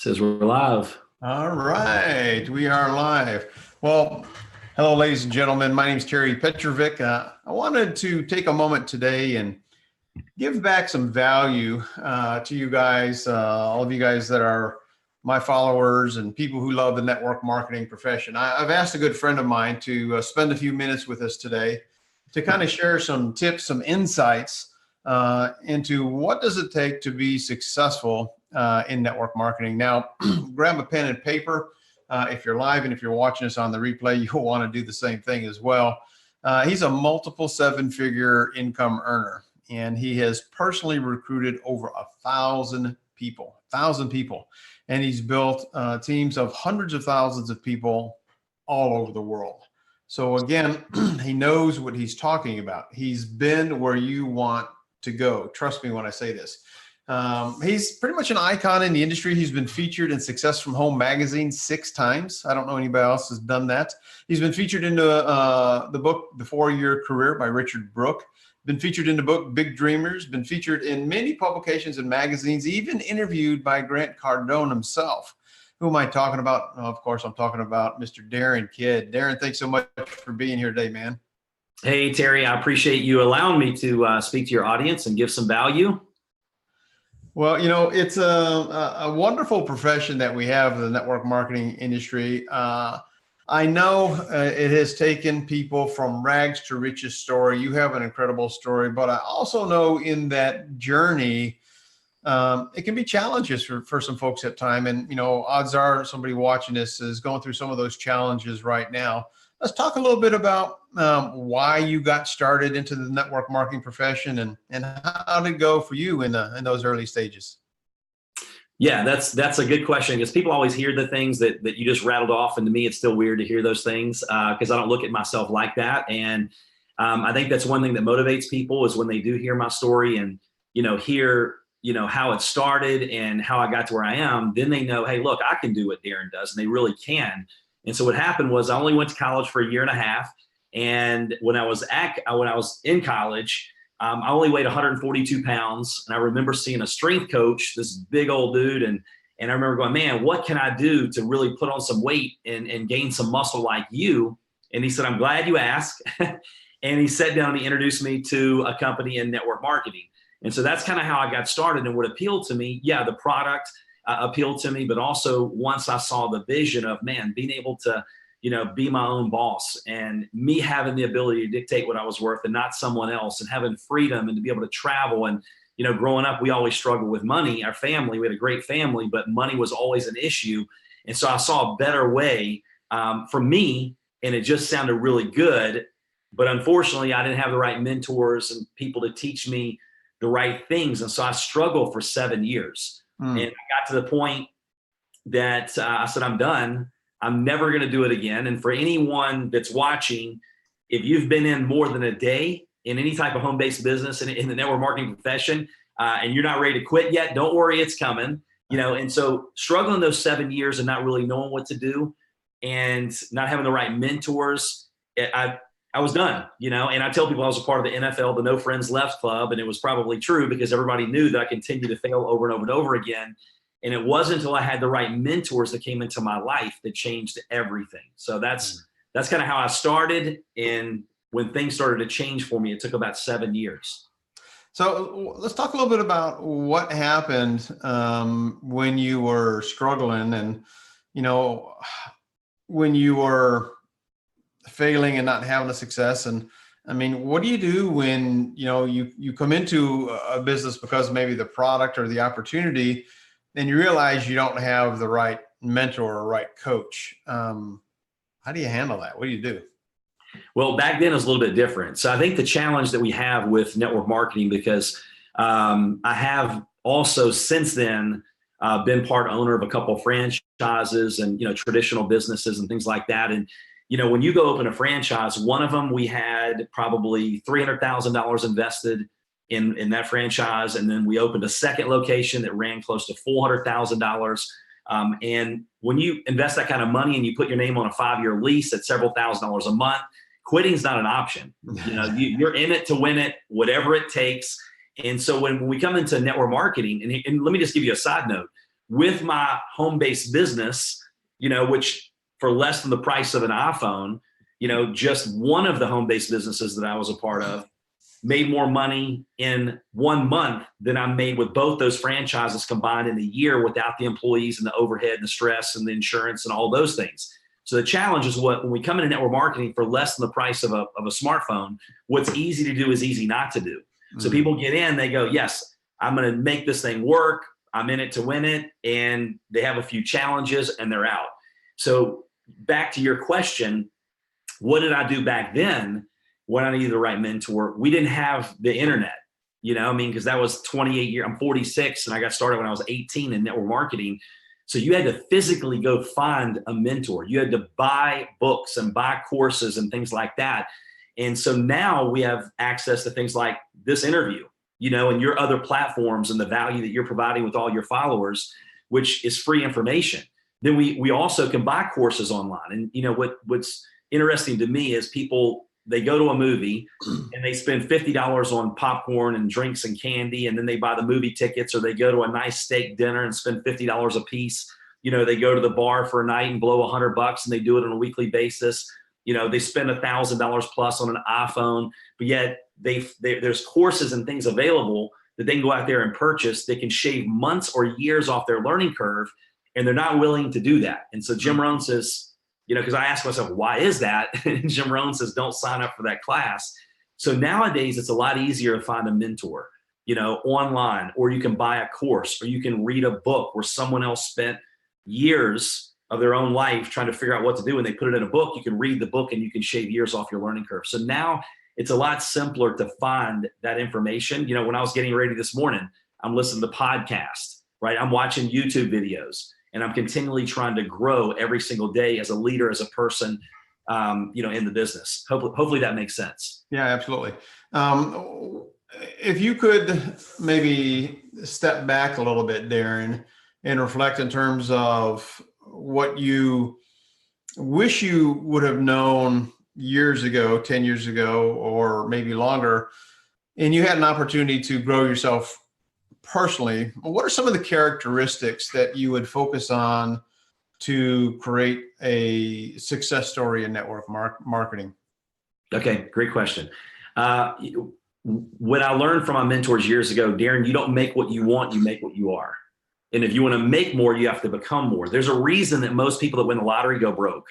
Says we're live. All right, we are live. Well, hello, ladies and gentlemen. My name is Terry Petrovic. I wanted to take a moment today and give back some value to you guys, all of you guys that are my followers and people who love the network marketing profession. I've asked a good friend of mine to spend a few minutes with us today to kind of share some tips, some insights into what does it take to be successful in network marketing. Now, grab a pen and paper. If you're live and if you're watching us on the replay, you'll want to do the same thing as well. He's a multiple seven-figure income earner, and he has personally recruited over 1,000 people, and he's built teams of hundreds of thousands of people all over the world. So again, he knows what he's talking about. He's been where you want to go. Trust me when I say this. He's pretty much an icon in the industry. He's been featured in Success from Home magazine 6 times. I don't know anybody else has done that. He's been featured in the book, The 4-Year Career by Richard Brooke. Been featured in the book, Big Dreamers. Been featured in many publications and magazines, even interviewed by Grant Cardone himself. Who am I talking about? Oh, of course, I'm talking about Mr. Darin Kidd. Darin, thanks so much for being here today, man. Hey, Terry, I appreciate you allowing me to speak to your audience and give some value. Well, you know, it's a wonderful profession that we have in the network marketing industry. I know it has taken people from rags to riches story. You have an incredible story, but I also know in that journey, it can be challenges for some folks at time. And, you know, odds are somebody watching this is going through some of those challenges right now. Let's talk a little bit about why you got started into the network marketing profession and how did it go for you in those early stages? Yeah, that's a good question, because people always hear the things that you just rattled off. And to me, it's still weird to hear those things because I don't look at myself like that. And I think that's one thing that motivates people is when they do hear my story and, hear, how it started and how I got to where I am, then they know, hey, look, I can do what Darin does, and they really can. And so what happened was I only went to college for 1.5 years. And when I was in college, I only weighed 142 pounds. And I remember seeing a strength coach, this big old dude. And I remember going, man, what can I do to really put on some weight and gain some muscle like you? And he said, I'm glad you asked. And he sat down and he introduced me to a company in network marketing. And so that's kind of how I got started. And what appealed to me, the product appealed to me, but also once I saw the vision of, man, being able to, be my own boss and me having the ability to dictate what I was worth and not someone else, and having freedom and to be able to travel. And, growing up, we always struggled with money. Our family, we had a great family, but money was always an issue. And so I saw a better way for me, and it just sounded really good. But unfortunately, I didn't have the right mentors and people to teach me the right things. And so I struggled for 7 years. And I got to the point that I said, I'm done. I'm never going to do it again. And for anyone that's watching, if you've been in more than a day in any type of home-based business in the network marketing profession, and you're not ready to quit yet, don't worry, it's coming. And so struggling those 7 years and not really knowing what to do and not having the right mentors, I was done, and I tell people I was a part of the NFL, the No Friends Left Club, and it was probably true because everybody knew that I continued to fail over and over and over again. And it wasn't until I had the right mentors that came into my life that changed everything. So that's kind of how I started. And when things started to change for me, it took about 7 years. So let's talk a little bit about what happened when you were struggling and, when you were failing and not having a success. And I mean, what do you do when, you come into a business because maybe the product or the opportunity, and you realize you don't have the right mentor or right coach? How do you handle that? What do you do? Well, back then it was a little bit different. So I think the challenge that we have with network marketing, because I have also since then been part owner of a couple of franchises and, traditional businesses and things like that. And, when you go open a franchise, one of them, we had probably $300,000 invested in that franchise. And then we opened a second location that ran close to $400,000. And when you invest that kind of money and you put your name on a 5-year lease at several $1,000s a month, quitting is not an option. You're in it to win it, whatever it takes. And so when we come into network marketing, and let me just give you a side note, with my home-based business, which for less than the price of an iPhone, just one of the home-based businesses that I was a part of made more money in 1 month than I made with both those franchises combined in a year without the employees and the overhead and the stress and the insurance and all those things. So the challenge is when we come into network marketing for less than the price of a smartphone, what's easy to do is easy not to do. So people get in, they go, yes, I'm going to make this thing work. I'm in it to win it. And they have a few challenges and they're out. So back to your question, what did I do back then when I needed the right mentor? We didn't have the internet, because that was 28 years. I'm 46 and I got started when I was 18 in network marketing. So you had to physically go find a mentor. You had to buy books and buy courses and things like that. And so now we have access to things like this interview, and your other platforms and the value that you're providing with all your followers, which is free information. Then we also can buy courses online. And what's interesting to me is people, they go to a movie and they spend $50 on popcorn and drinks and candy, and then they buy the movie tickets, or they go to a nice steak dinner and spend $50 a piece. They go to the bar for a night and blow $100 and they do it on a weekly basis. They spend $1,000 plus on an iPhone, but yet there's courses and things available that they can go out there and purchase. They can shave months or years off their learning curve, and they're not willing to do that. And so Jim Rohn says, because I asked myself, why is that? And Jim Rohn says, don't sign up for that class. So nowadays it's a lot easier to find a mentor, online, or you can buy a course, or you can read a book where someone else spent years of their own life trying to figure out what to do, and they put it in a book. You can read the book and you can shave years off your learning curve. So now it's a lot simpler to find that information. When I was getting ready this morning, I'm listening to podcasts, right? I'm watching YouTube videos, and I'm continually trying to grow every single day as a leader, as a person, in the business. Hopefully that makes sense. Yeah, absolutely. If you could maybe step back a little bit, Darin, and reflect in terms of what you wish you would have known years ago, 10 years ago, or maybe longer, and you had an opportunity to grow yourself personally, what are some of the characteristics that you would focus on to create a success story in network marketing? Okay, great question. What I learned from my mentors years ago, Darin, you don't make what you want, you make what you are. And if you want to make more, you have to become more. There's a reason that most people that win the lottery go broke,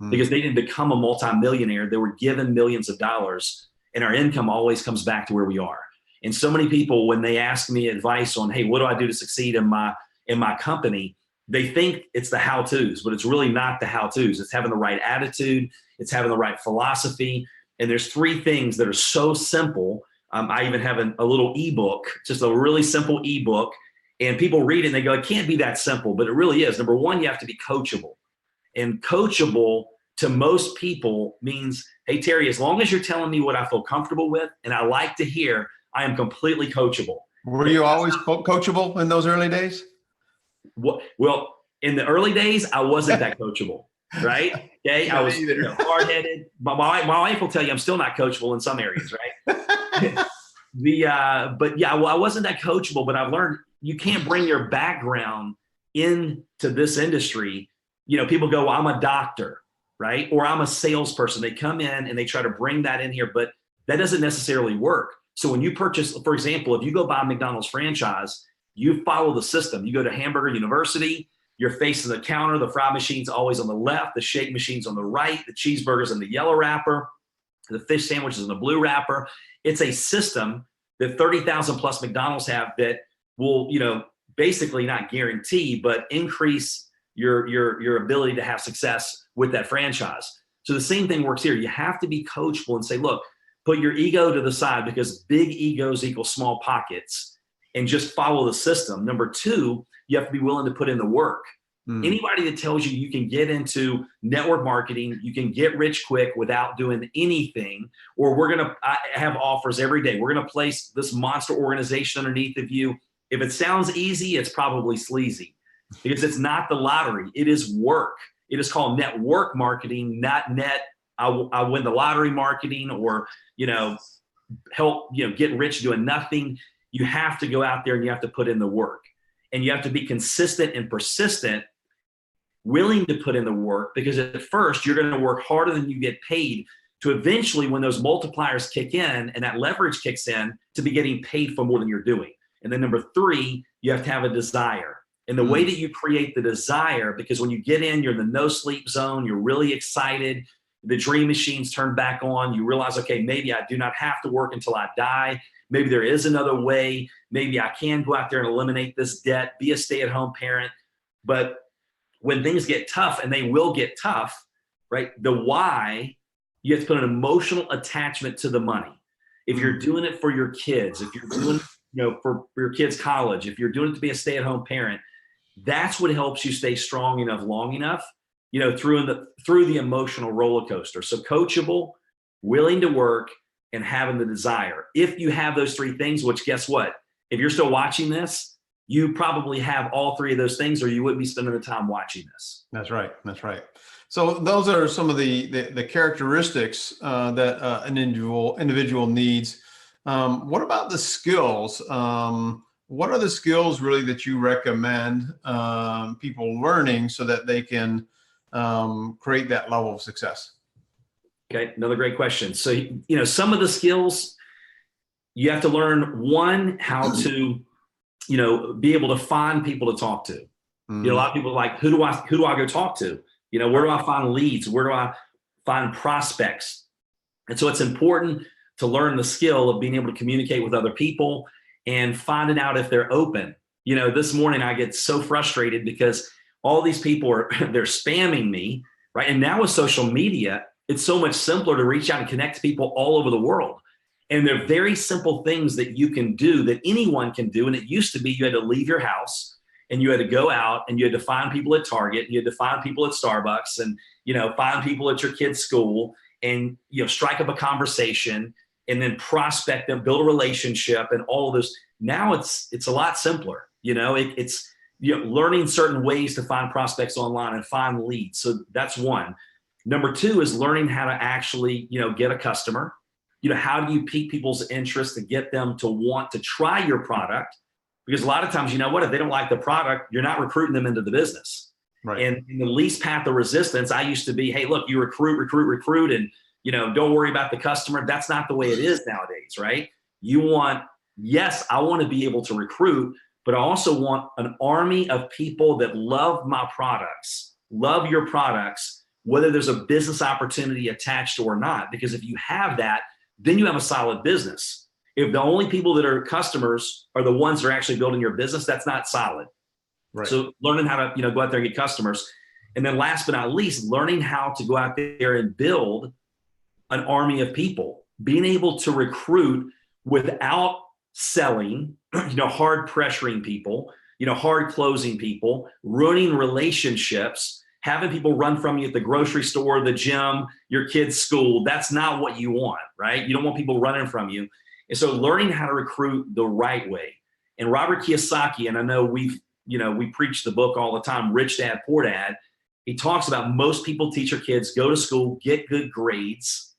because they didn't become a multimillionaire. They were given millions of dollars, and our income always comes back to where we are. And so many people, when they ask me advice on, hey, what do I do to succeed in my company? They think it's the how-tos, but it's really not the how-tos. It's having the right attitude. It's having the right philosophy. And there's 3 things that are so simple. I even have a little ebook, just a really simple ebook. And people read it and they go, it can't be that simple, but it really is. Number 1, you have to be coachable. And coachable to most people means, hey, Terry, as long as you're telling me what I feel comfortable with and I like to hear, I am completely coachable. Were you always coachable in those early days? Well, in the early days, I wasn't that coachable, right? Okay, I was hard-headed. My wife will tell you I'm still not coachable in some areas, right? But yeah, well, I wasn't that coachable, but I've learned you can't bring your background into this industry. People go, well, I'm a doctor, right? Or I'm a salesperson. They come in and they try to bring that in here, but that doesn't necessarily work. So when you purchase, for example, if you go buy a McDonald's franchise, you follow the system. You go to Hamburger University, you're facing the counter, the fry machine's always on the left, the shake machine's on the right, the cheeseburger's in the yellow wrapper, the fish sandwich is in the blue wrapper. It's a system that 30,000 plus McDonald's have that will, basically not guarantee, but increase your ability to have success with that franchise. So the same thing works here. You have to be coachable and say, look, put your ego to the side, because big egos equal small pockets, and just follow the system. Number 2, you have to be willing to put in the work. Anybody that tells you you can get into network marketing, you can get rich quick without doing anything, or we're going to have offers every day, we're going to place this monster organization underneath of you. If it sounds easy, it's probably sleazy, because it's not the lottery. It is work. It is called network marketing, not I win the lottery marketing, or, help, get rich doing nothing. You have to go out there and you have to put in the work. and you have to be consistent and persistent, willing to put in the work, because at first you're going to work harder than you get paid, to eventually, when those multipliers kick in and that leverage kicks in, to be getting paid for more than you're doing. And then number three, you have to have a desire. And the way that you create the desire, because when you get in, you're in the no sleep zone, you're really excited, the dream machines turn back on, you realize, okay, maybe I do not have to work until I die. Maybe there is another way. Maybe I can go out there and eliminate this debt, be a stay-at-home parent. But when things get tough, and they will get tough, right? The why, you have to put an emotional attachment to the money. If you're doing it for your kids, if you're doing it, for your kids' college, if you're doing it to be a stay-at-home parent, that's what helps you stay strong enough, long enough, through the emotional roller coaster. So coachable, willing to work, and having the desire. If you have those three things, which guess what? If you're still watching this, you probably have all three of those things, or you wouldn't be spending the time watching this. That's right. That's right. So those are some of the characteristics that an individual needs. What about the skills? What are the skills really that you recommend people learning so that they can create that level of success? Okay, another great question. So, some of the skills you have to learn, one, how to, be able to find people to talk to. A lot of people are like, who do I go talk to? Where do I find leads? Where do I find prospects? And so it's important to learn the skill of being able to communicate with other people and finding out if they're open. This morning I get so frustrated because all these people they're spamming me, right? And now with social media, it's so much simpler to reach out and connect to people all over the world. And they're very simple things that you can do, that anyone can do. And it used to be you had to leave your house and you had to go out and you had to find people at Target, and you had to find people at Starbucks, and find people at your kid's school, and strike up a conversation and then prospect them, build a relationship, and all of this. Now it's a lot simpler. It's learning certain ways to find prospects online and find leads. So that's one. Number two is learning how to actually get a customer. How do you pique people's interest to get them to want to try your product? Because a lot of times, if they don't like the product, you're not recruiting them into the business. Right. And in the least path of resistance, I used to be, hey, look, you recruit, and don't worry about the customer. That's not the way it is nowadays, right? Yes, I want to be able to recruit, but I also want an army of people that love my products, love your products, whether there's a business opportunity attached or not. Because if you have that, then you have a solid business. If the only people that are customers are the ones that are actually building your business, that's not solid. Right. So learning how to go out there and get customers. And then last but not least, learning how to go out there and build an army of people, being able to recruit without selling, hard pressuring people, hard closing people, ruining relationships, having people run from you at the grocery store, the gym, your kid's school. That's not what you want, right? You don't want people running from you. And so learning how to recruit the right way. And Robert Kiyosaki, and I know we preach the book all the time, Rich Dad, Poor Dad. He talks about most people teach their kids, go to school, get good grades,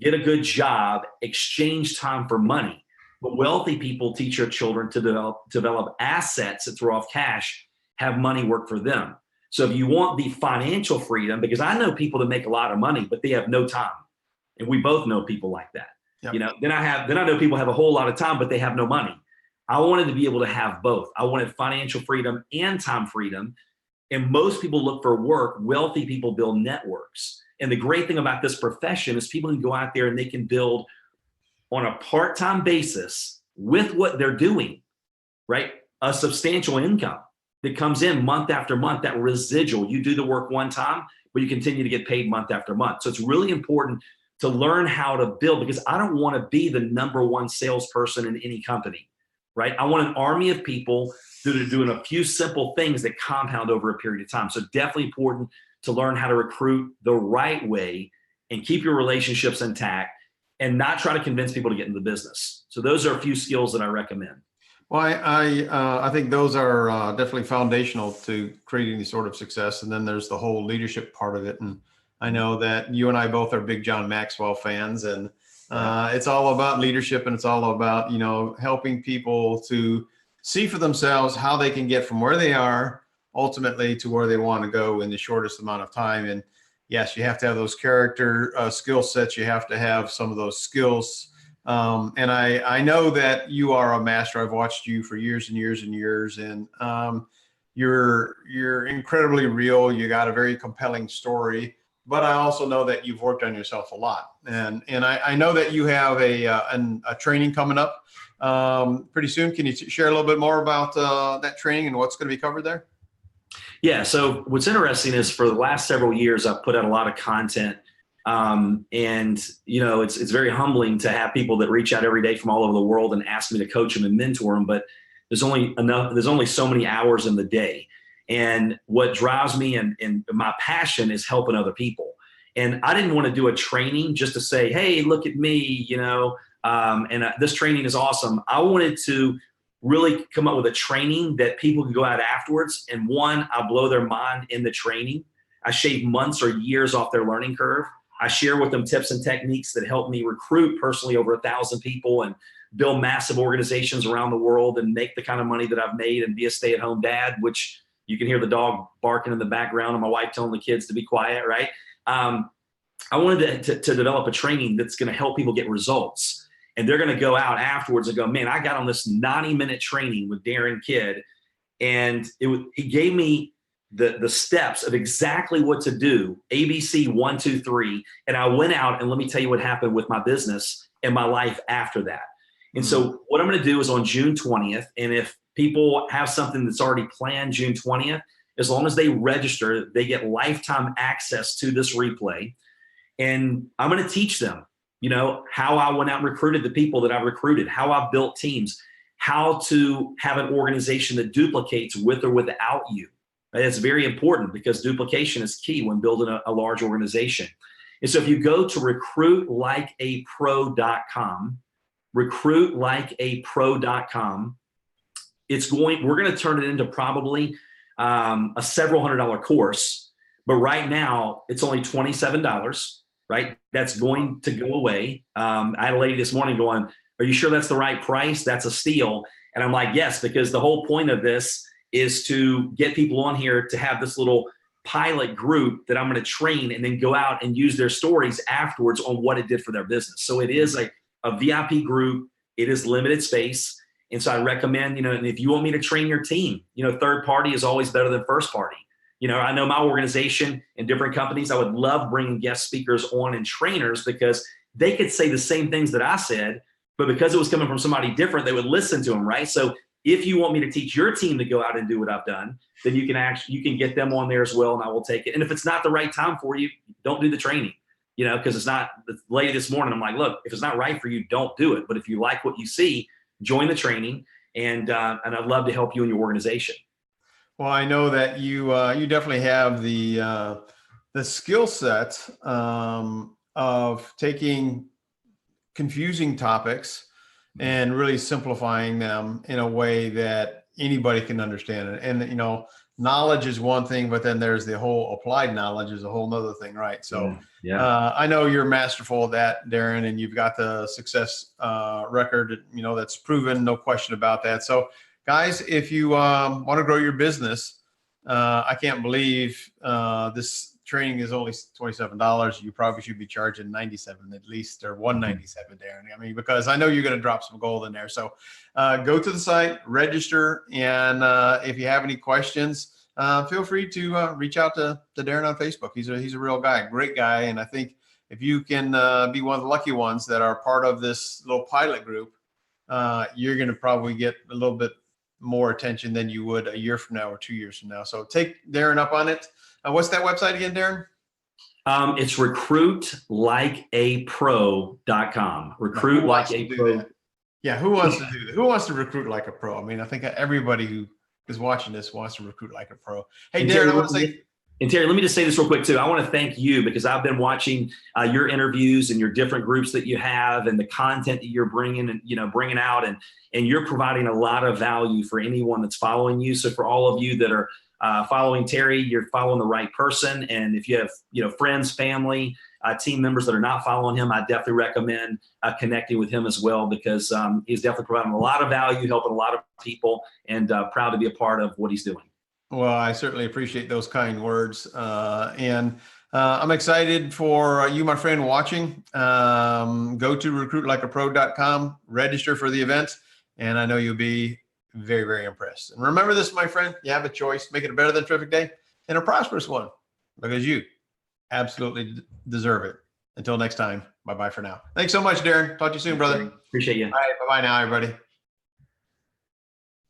get a good job, exchange time for money. But wealthy people teach their children to develop assets that throw off cash, have money work for them. So if you want the financial freedom, because I know people that make a lot of money, but they have no time. And we both know people like that. Yep. Then I know people have a whole lot of time, but they have no money. I wanted to be able to have both. I wanted financial freedom and time freedom. And most people look for work. Wealthy people build networks. And the great thing about this profession is people can go out there and they can build on a part-time basis with what they're doing, right? A substantial income that comes in month after month, that residual. You do the work one time, but you continue to get paid month after month. So it's really important to learn how to build, because I don't want to be the number one salesperson in any company, right? I want an army of people that are doing a few simple things that compound over a period of time. So definitely important to learn how to recruit the right way and keep your relationships intact and not try to convince people to get into the business. So those are a few skills that I recommend. Well, I think those are definitely foundational to creating the sort of success. And then there's the whole leadership part of it. And I know that you and I both are big John Maxwell fans, and it's all about leadership, and it's all about, helping people to see for themselves how they can get from where they are ultimately to where they want to go in the shortest amount of time. And yes, you have to have those character skill sets. You have to have some of those skills. And I know that you are a master. I've watched you for years and years and years, and you're incredibly real. You got a very compelling story, but I also know that you've worked on yourself a lot. And I know that you have a training coming up pretty soon. Can you share a little bit more about that training and what's going to be covered there? Yeah. So what's interesting is for the last several years, I've put out a lot of content. And it's very humbling to have people that reach out every day from all over the world and ask me to coach them and mentor them. But there's only so many hours in the day. And what drives me and my passion is helping other people. And I didn't want to do a training just to say, hey, look at me, this training is awesome. I wanted to really come up with a training that people can go out afterwards. And one, I blow their mind in the training. I shave months or years off their learning curve. I share with them tips and techniques that help me recruit personally over 1,000 people and build massive organizations around the world and make the kind of money that I've made and be a stay-at-home dad, which you can hear the dog barking in the background and my wife telling the kids to be quiet, right? I wanted to develop a training that's going to help people get results. And they're going to go out afterwards and go, man, I got on this 90-minute training with Darin Kidd, and he gave me the steps of exactly what to do, ABC 1, 2, 3. And I went out and let me tell you what happened with my business and my life after that. And so what I'm going to do is on June 20th, and if people have something that's already planned June 20th, as long as they register, they get lifetime access to this replay. And I'm going to teach them, how I went out and recruited the people that I recruited, how I built teams, how to have an organization that duplicates with or without you. It's very important because duplication is key when building a large organization. And so if you go to recruitlikeapro.com, recruitlikeapro.com, we're going to turn it into probably a several $100 course, but right now it's only $27, right? That's going to go away. I had a lady this morning going, are you sure that's the right price? That's a steal. And I'm like, yes, because the whole point of this is to get people on here to have this little pilot group that I'm going to train and then go out and use their stories afterwards on what it did for their business. So it is a VIP group. It is limited space. And so I recommend, and if you want me to train your team, third party is always better than first party. I know my organization and different companies, I would love bringing guest speakers on and trainers because they could say the same things that I said, but because it was coming from somebody different, they would listen to them, right? So if you want me to teach your team to go out and do what I've done, then you can get them on there as well, and I will take it. And if it's not the right time for you, don't do the training, because it's not. Late this morning, I'm like, look, if it's not right for you, don't do it. But if you like what you see, join the training, and I'd love to help you in your organization. Well, I know that you definitely have the skill set of taking confusing topics and really simplifying them in a way that anybody can understand it. And, knowledge is one thing, but then there's the whole applied knowledge is a whole nother thing, right? So I know you're masterful at that, Darin, and you've got the success record, that's proven, no question about that. So guys, if you want to grow your business, I can't believe this training is only $27. You probably should be charging $97 at least, or $197, Darin. I mean, because I know you're going to drop some gold in there. So go to the site, register, and if you have any questions, feel free to reach out to Darin on Facebook. He's a real guy, great guy, and I think if you can be one of the lucky ones that are part of this little pilot group, you're going to probably get a little bit more attention than you would a year from now or 2 years from now. So take Darin up on it. What's that website again, Darin? It's recruitlikeapro.com. Recruitlikeapro. Yeah, who wants to do that? Who wants to recruit like a pro? I mean, I think everybody who is watching this wants to recruit like a pro. Hey, Darin, I want to say. And Terry, let me just say this real quick too. I want to thank you because I've been watching your interviews and your different groups that you have and the content that you're bringing and bringing out, and you're providing a lot of value for anyone that's following you. So for all of you that are following Terry, you're following the right person. And if you have, friends, family, team members that are not following him, I definitely recommend connecting with him as well, because he's definitely providing a lot of value, helping a lot of people, and proud to be a part of what he's doing. Well, I certainly appreciate those kind words. And I'm excited for you, my friend, watching. Go to recruitlikeapro.com, register for the event, and I know you'll be very, very impressed. And remember this, my friend, you have a choice. Make it a better than terrific day and a prosperous one, because you absolutely deserve it. Until next time, bye-bye for now. Thanks so much, Darin. Talk to you soon, brother. Appreciate you. All right, bye-bye now, everybody.